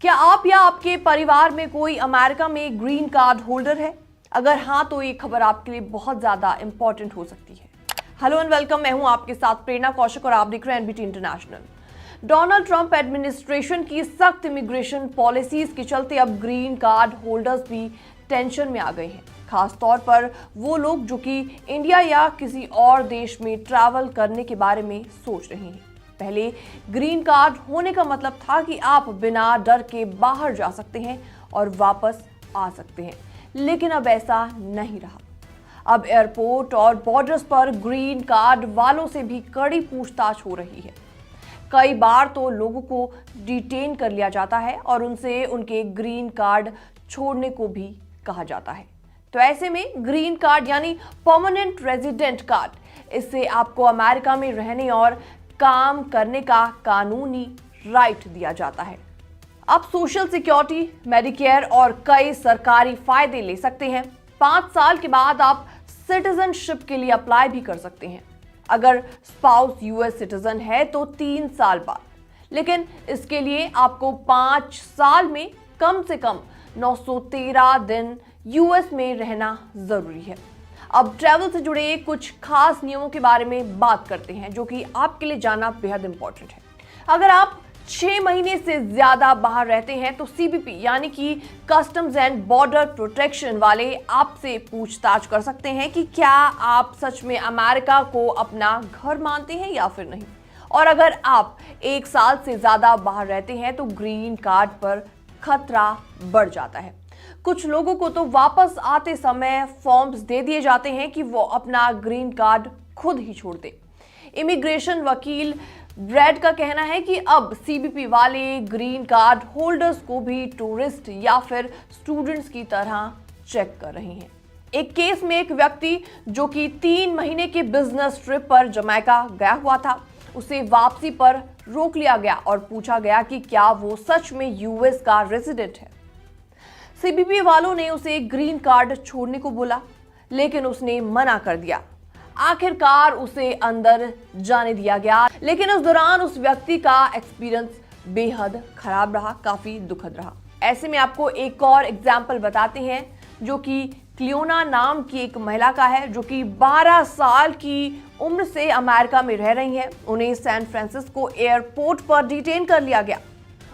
क्या आप या आपके परिवार में कोई अमेरिका में ग्रीन कार्ड होल्डर है? अगर हाँ तो ये खबर आपके लिए बहुत ज्यादा इंपॉर्टेंट हो सकती है। हेलो एंड वेलकम, मैं हूं आपके साथ प्रेरणा कौशिक और आप देख रहे हैं NBT international. Donald Trump administration की सख्त इमिग्रेशन पॉलिसीज के चलते अब ग्रीन कार्ड होल्डर्स भी टेंशन में आ गए हैं। खास तौर पर वो लोग जो कि इंडिया या किसी और देश में ट्रैवल करने के बारे में सोच रहे हैं। पहले ग्रीन कार्ड होने का मतलब था कि आप बिना डर के बाहर जा सकते हैं और वापस आ सकते हैं, लेकिन अब ऐसा नहीं रहा। अब एयरपोर्ट और बॉर्डर्स पर ग्रीन कार्ड वालों से भी कड़ी पूछताछ हो रही है। कई बार तो लोगों को डिटेन कर लिया जाता है और उनसे उनके ग्रीन कार्ड छोड़ने को भी कहा जाता है। तो ऐसे में ग्रीन कार्ड यानी परमानेंट रेजिडेंट कार्ड, इससे आपको अमेरिका में रहने और काम करने का कानूनी राइट दिया जाता है। आप सोशल सिक्योरिटी, मेडिकेयर और कई सरकारी फायदे ले सकते हैं। 5 साल के बाद आप सिटीजनशिप के लिए अप्लाई भी कर सकते हैं। अगर स्पाउस यूएस सिटीजन है तो 3 साल बाद, लेकिन इसके लिए आपको 5 साल में कम से कम 913 दिन यूएस में रहना जरूरी है। अब ट्रैवल से जुड़े कुछ खास नियमों के बारे में बात करते हैं जो कि आपके लिए जानना बेहद इंपॉर्टेंट है। अगर आप 6 महीने से ज्यादा बाहर रहते हैं तो सीबीपी यानी कि कस्टम्स एंड बॉर्डर प्रोटेक्शन वाले आपसे पूछताछ कर सकते हैं कि क्या आप सच में अमेरिका को अपना घर मानते हैं या फिर नहीं। और अगर आप 1 साल से ज्यादा बाहर रहते हैं तो ग्रीन कार्ड पर खतरा बढ़ जाता है। कुछ लोगों को तो वापस आते समय फॉर्म्स दे दिए जाते हैं कि वो अपना ग्रीन कार्ड खुद ही छोड़ दे। इमिग्रेशन वकील ब्रैड का कहना है कि अब सीबीपी वाले ग्रीन कार्ड होल्डर्स को भी टूरिस्ट या फिर स्टूडेंट्स की तरह चेक कर रहे हैं। एक केस में एक व्यक्ति जो कि 3 महीने के बिजनेस ट्रिप पर जमैका गया हुआ था, उसे वापसी पर रोक लिया गया और पूछा गया कि क्या वो सच में यूएस का रेजिडेंट है। सीबीपी वालों ने उसे ग्रीन कार्ड छोड़ने को बोला, लेकिन उसने मना कर दिया। आखिरकार उसे अंदर जाने दिया गया, लेकिन उस दौरान उस व्यक्ति का एक्सपीरियंस बेहद खराब रहा, काफी दुखद रहा। ऐसे में आपको एक और एग्जाम्पल बताते हैं जो कि क्लियोना नाम की एक महिला का है, जो कि 12 साल की उम्र से अमेरिका में रह रही है। उन्हें सैन फ्रांसिस्को एयरपोर्ट पर डिटेन कर लिया गया।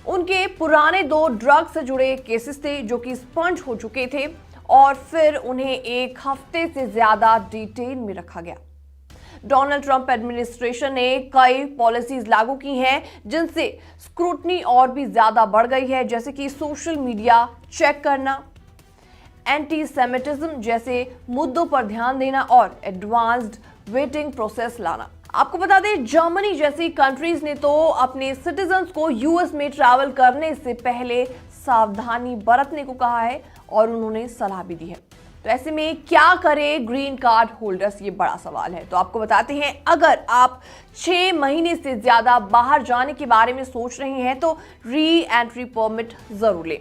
उनके पुराने 2 ड्रग से जुड़े केसेस थे जो कि स्पंज हो चुके थे और फिर उन्हें 1 हफ्ते से ज्यादा डिटेन में रखा गया। डोनाल्ड ट्रंप एडमिनिस्ट्रेशन ने कई पॉलिसीज लागू की हैं जिनसे स्क्रूटनी और भी ज्यादा बढ़ गई है, जैसे कि सोशल मीडिया चेक करना, एंटी सेमिटिज्म जैसे मुद्दों पर ध्यान देना और एडवांस्ड वेटिंग प्रोसेस लाना। आपको बता दें, जर्मनी जैसी कंट्रीज ने तो अपने सिटीजन्स को यूएस में ट्रैवल करने से पहले सावधानी बरतने को कहा है और उन्होंने सलाह भी दी है। तो ऐसे में क्या करें ग्रीन कार्ड होल्डर्स, ये बड़ा सवाल है। तो आपको बताते हैं, अगर आप 6 महीने से ज्यादा बाहर जाने के बारे में सोच रहे हैं तो री एंट्री परमिट जरूर लें।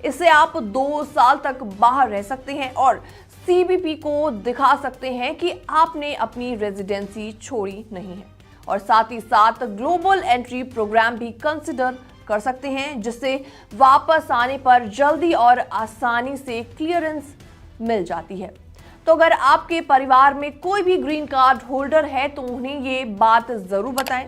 इससे आप 2 साल तक बाहर रह सकते हैं और सीबीपी को दिखा सकते हैं कि आपने अपनी रेजिडेंसी छोड़ी नहीं है। और साथ ही साथ ग्लोबल एंट्री प्रोग्राम भी कंसिडर कर सकते हैं, जिससे वापस आने पर जल्दी और आसानी से क्लियरेंस मिल जाती है। तो अगर आपके परिवार में कोई भी ग्रीन कार्ड होल्डर है तो उन्हें ये बात जरूर बताएं।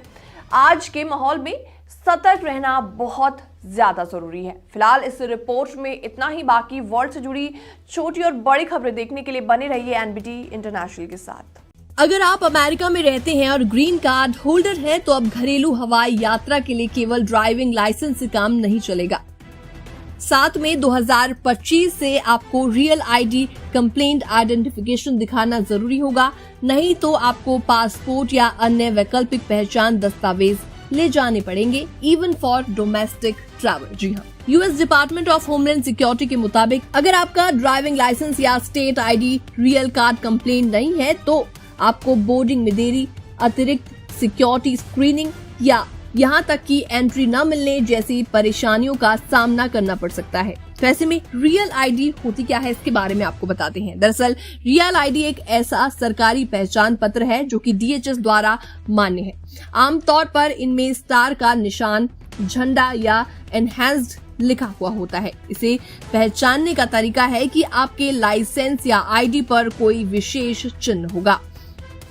आज के माहौल में सतर्क रहना बहुत ज्यादा जरूरी है। फिलहाल इस रिपोर्ट में इतना ही। बाकी वर्ल्ड से जुड़ी छोटी और बड़ी खबरें देखने के लिए बने रहिए एनबीटी इंटरनेशनल के साथ। अगर आप अमेरिका में रहते हैं और ग्रीन कार्ड होल्डर हैं, तो अब घरेलू हवाई यात्रा के लिए केवल ड्राइविंग लाइसेंस से काम नहीं चलेगा। 7 मई 2025 से आपको रियल आईडी कंप्लेंट आइडेंटिफिकेशन दिखाना जरूरी होगा, नहीं तो आपको पासपोर्ट या अन्य वैकल्पिक पहचान दस्तावेज ले जाने पड़ेंगे, इवन फॉर डोमेस्टिक ट्रैवल। जी हाँ, US department of homeland security के मुताबिक अगर आपका ड्राइविंग लाइसेंस या state ID real card complaint नहीं है तो आपको बोर्डिंग में देरी, अतिरिक्त सिक्योरिटी स्क्रीनिंग या यहाँ तक कि एंट्री न मिलने जैसी परेशानियों का सामना करना पड़ सकता है। तो ऐसे में रियल आईडी होती क्या है, इसके बारे में आपको बताते हैं। दरअसल रियल आईडी एक ऐसा सरकारी पहचान पत्र है जो कि डीएचएस द्वारा मान्य है। आमतौर पर इनमें स्टार का निशान, झंडा या एनहेंस्ड लिखा हुआ होता है। इसे पहचानने का तरीका है कि आपके लाइसेंस या आईडी पर कोई विशेष चिन्ह होगा।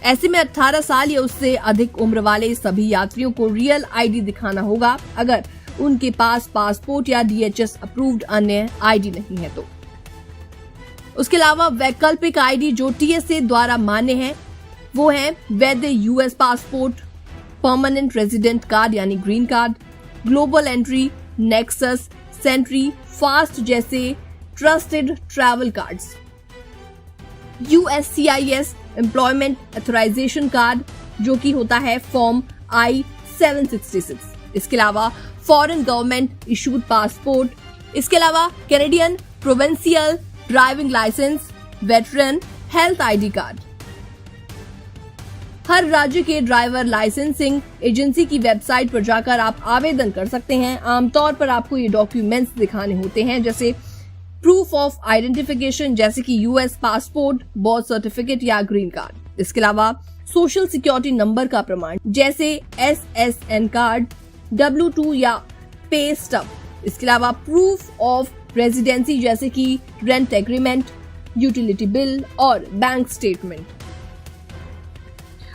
ऐसे में 18 साल या उससे अधिक उम्र वाले सभी यात्रियों को रियल आईडी दिखाना होगा अगर उनके पास पासपोर्ट या DHS अप्रूव्ड अन्य आईडी नहीं है तो। उसके अलावा वैकल्पिक आईडी जो TSA द्वारा मान्य है वो है वैध US passport, permanent resident card यानी green card, global entry, Nexus, Sentri, FAST जैसे trusted travel cards, USCIS employment authorisation card जो कि होता है फॉर्म I-766। इसके अलावा फॉरेन गवर्नमेंट इशूड पासपोर्ट, इसके अलावा Canadian provincial driving licence, veteran health ID card. हर राज्य के ड्राइवर लाइसेंसिंग एजेंसी की वेबसाइट पर जाकर आप आवेदन कर सकते हैं। आमतौर पर आपको ये डॉक्यूमेंट्स दिखाने होते हैं जैसे प्रूफ ऑफ आइडेंटिफिकेशन जैसे कि US पासपोर्ट, बर्थ सर्टिफिकेट या ग्रीन कार्ड। इसके अलावा सोशल सिक्योरिटी नंबर का प्रमाण जैसे SSN कार्ड, W2 या पे स्टब। इसके अलावा प्रूफ ऑफ रेजिडेंसी जैसे कि रेंट एग्रीमेंट, यूटिलिटी बिल और बैंक स्टेटमेंट।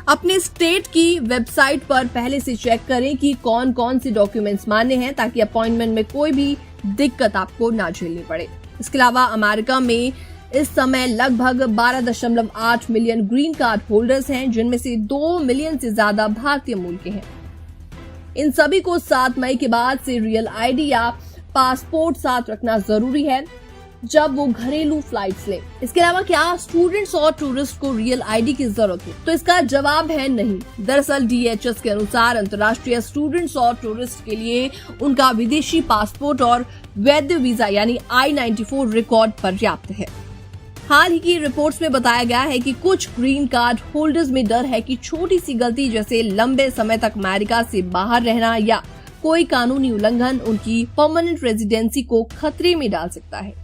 अपने स्टेट की वेबसाइट पर पहले से चेक करें कि कौन कौन से डॉक्यूमेंट्स मान्य हैं ताकि अपॉइंटमेंट में कोई भी दिक्कत आपको ना झेलनी पड़े। इसके अलावा अमेरिका में इस समय लगभग 12.8 मिलियन ग्रीन कार्ड होल्डर्स हैं जिनमें से 2 मिलियन से ज्यादा भारतीय मूल के हैं। इन सभी को 7 मई के बाद से रियल आईडी या पासपोर्ट साथ रखना जरूरी है जब वो घरेलू फ्लाइट्स लें। इसके अलावा क्या स्टूडेंट्स और टूरिस्ट को रियल आईडी की जरूरत है? तो इसका जवाब है नहीं। दरअसल DHS के अनुसार अंतर्राष्ट्रीय स्टूडेंट्स और टूरिस्ट के लिए उनका विदेशी पासपोर्ट और वैध वीजा यानी I-94 रिकॉर्ड पर्याप्त है। हाल ही की रिपोर्ट्स में बताया गया है कि कुछ ग्रीन कार्ड होल्डर्स में डर है कि छोटी सी गलती जैसे लंबे समय तक अमेरिका से बाहर रहना या कोई कानूनी उल्लंघन उनकी परमानेंट रेजिडेंसी को खतरे में डाल सकता है।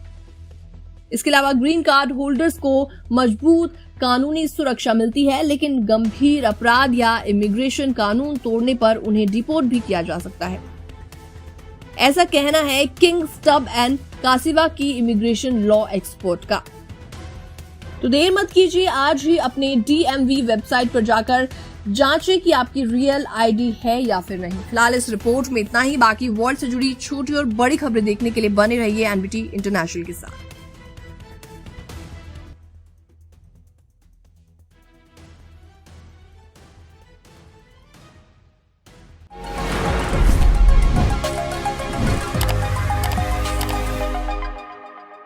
इसके अलावा ग्रीन कार्ड होल्डर्स को मजबूत कानूनी सुरक्षा मिलती है लेकिन गंभीर अपराध या इमिग्रेशन कानून तोड़ने पर उन्हें डिपोर्ट भी किया जा सकता है। ऐसा कहना है किंग स्टब एंड कासिवा की इमिग्रेशन लॉ एक्सपर्ट का। तो देर मत कीजिए, आज ही अपने DMV वेबसाइट पर जाकर जांचें कि आपकी रियल आईडी है या फिर नहीं। फिलहाल इस रिपोर्ट में इतना ही। बाकी वर्ल्ड से जुड़ी छोटी और बड़ी खबरें देखने के लिए बने रहिए NBT इंटरनेशनल के साथ।